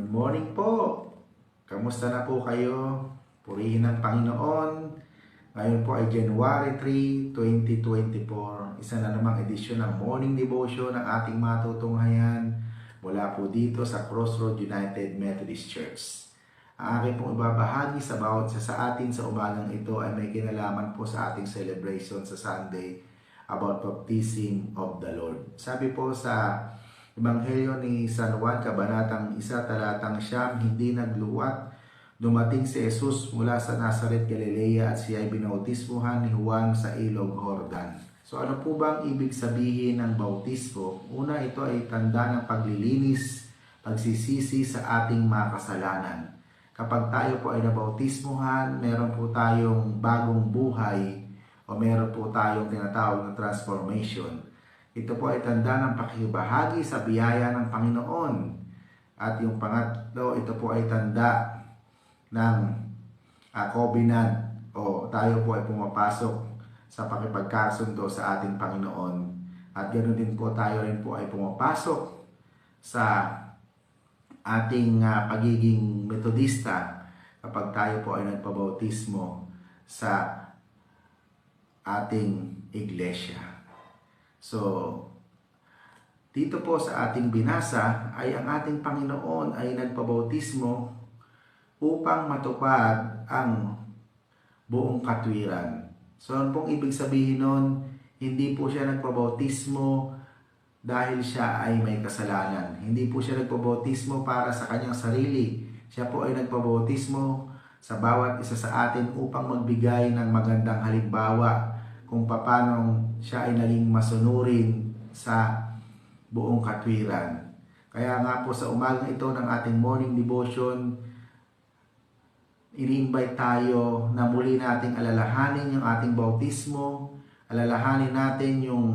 Good morning po! Kamusta na po kayo? Purihin ng Panginoon. Ngayon po ay January 3, 2024. Isa na namang edisyon ng Morning Devotion ng ating matutunghayan mula po dito sa Crossroad United Methodist Church. Ang aking pong ibabahagi sa bawat isa sa atin sa umagang ito ay may kinalaman po sa ating celebration sa Sunday about baptism of the Lord. Sabi po sa Ebanghelyo ni San Juan, Kabanatang 1, Talatang 9, hindi nagluwat. Dumating si Jesus mula sa Nazaret, Galilea at siya ay binautismuhan ni Juan sa ilog Jordan. So ano po bang ibig sabihin ng bautismo? Una, ito ay tanda ng paglilinis, pagsisisi sa ating mga kasalanan. Kapag tayo po ay nabautismuhan, meron po tayong bagong buhay o meron po tayong tinatawag na transformation. Ito po ay tanda ng pakibahagi sa biyaya ng Panginoon. At yung pangatlo, ito po ay tanda ng covenant o tayo po ay pumapasok sa pakipagkasundo sa ating Panginoon. At ganoon din po tayo rin po ay pumapasok sa ating pagiging metodista kapag tayo po ay nagpabautismo sa ating iglesia. So, dito po sa ating binasa ay ang ating Panginoon ay nagpabautismo upang matupad ang buong katwiran. So, ano pong ibig sabihin nun? Hindi po siya nagpabautismo dahil siya ay may kasalanan. Hindi po siya nagpabautismo para sa kanyang sarili. Siya po ay nagpabautismo sa bawat isa sa atin upang magbigay ng magandang halimbawa kung paano siya ay naging masunurin sa buong katwiran. Kaya nga po sa umagang ito ng ating morning devotion, ini-invite tayo na muli nating alalahanin yung ating bautismo, alalahanin natin yung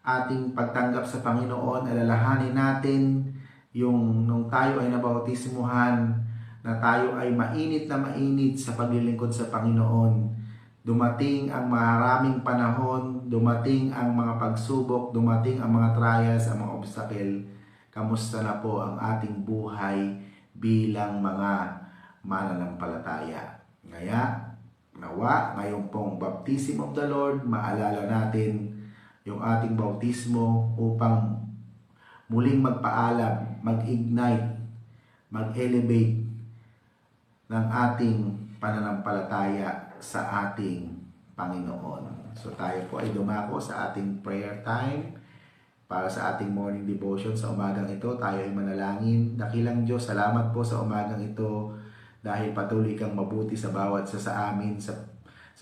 ating pagtanggap sa Panginoon, alalahanin natin yung nung tayo ay nabautismuhan, na tayo ay mainit na mainit sa paglilingkod sa Panginoon. Dumating ang maraming panahon, dumating ang mga pagsubok, dumating ang mga trials, ang mga obstacle. Kamusta na po ang ating buhay bilang mga mananampalataya? Kaya, nawa, ngayon pong baptism of the Lord, maalala natin yung ating bautismo upang muling magpaalam, mag-ignite, mag-elevate ng ating pananampalataya sa ating Panginoon. So tayo po ay dumako sa ating prayer time para sa ating morning devotion sa umagang ito. Tayo ay manalangin. Dakilang Diyos, salamat po sa umagang ito dahil patuloy kang mabuti sa bawat sa amin sa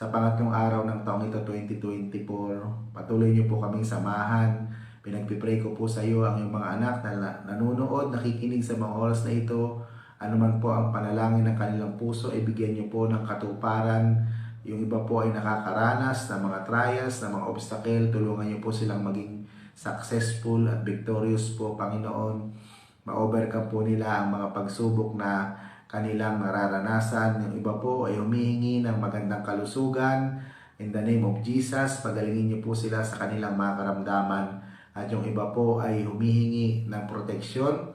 pangatlong araw ng taong ito 2024. Patuloy niyo po kaming samahan. Pinagpipray ko po sa iyo ang iyong mga anak na nanonood, nakikinig sa mga oras na ito. Ano man po ang panalangin ng kanilang puso, ay bigyan niyo po ng katuparan. Yung iba po ay nakakaranas ng mga trials, ng mga obstacle. Tulungan niyo po silang maging successful at victorious po, Panginoon. Ma-overcome po nila ang mga pagsubok na kanilang nararanasan. Yung iba po ay humihingi ng magandang kalusugan. In the name of Jesus, pagalingin niyo po sila sa kanilang mga karamdaman. At yung iba po ay humihingi ng proteksyon,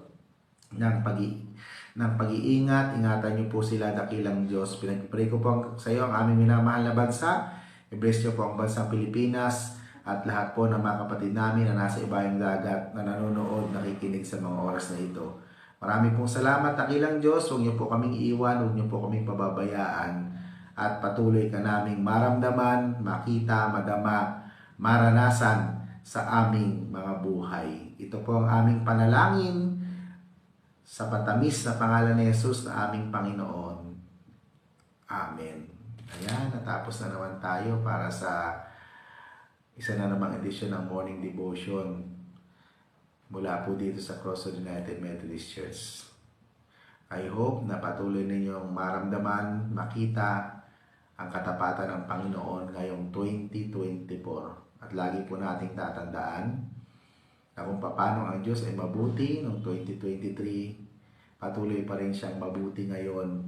ng pag-iingat. Ingatan niyo po sila, dakilang Diyos. Pinagpipray ko po sa iyo ang aming minamahal na bansa. I-bless niyo po ang bansang Pilipinas at lahat po ng mga kapatid namin na nasa ibayang dagat na nanonood, nakikinig sa mga oras na ito. Marami pong salamat, dakilang Diyos. Huwag niyo po kaming iiwan, huwag niyo po kaming pababayaan. At patuloy ka naming maramdaman, makita, madama, maranasan sa aming mga buhay. Ito po ang aming panalangin sa patamis na pangalan ni Jesus na aming Panginoon. Amen. Ayan, natapos na naman tayo para sa isa na namang edisyon ng Morning Devotion mula po dito sa Crossroad United Methodist Church. I hope na patuloy ninyong maramdaman, makita ang katapatan ng Panginoon ngayong 2024. At lagi po nating tatandaan na kung paano ang Diyos ay mabuti noong 2023, patuloy pa rin siyang mabuti ngayon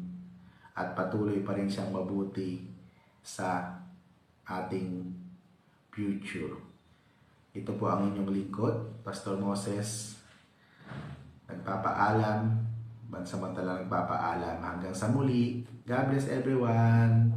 at patuloy pa rin siyang mabuti sa ating future. Ito po ang inyong lingkod, Pastor Moses, nagpapaalam Pansamantala nagpapaalam. Hanggang sa muli. God bless everyone.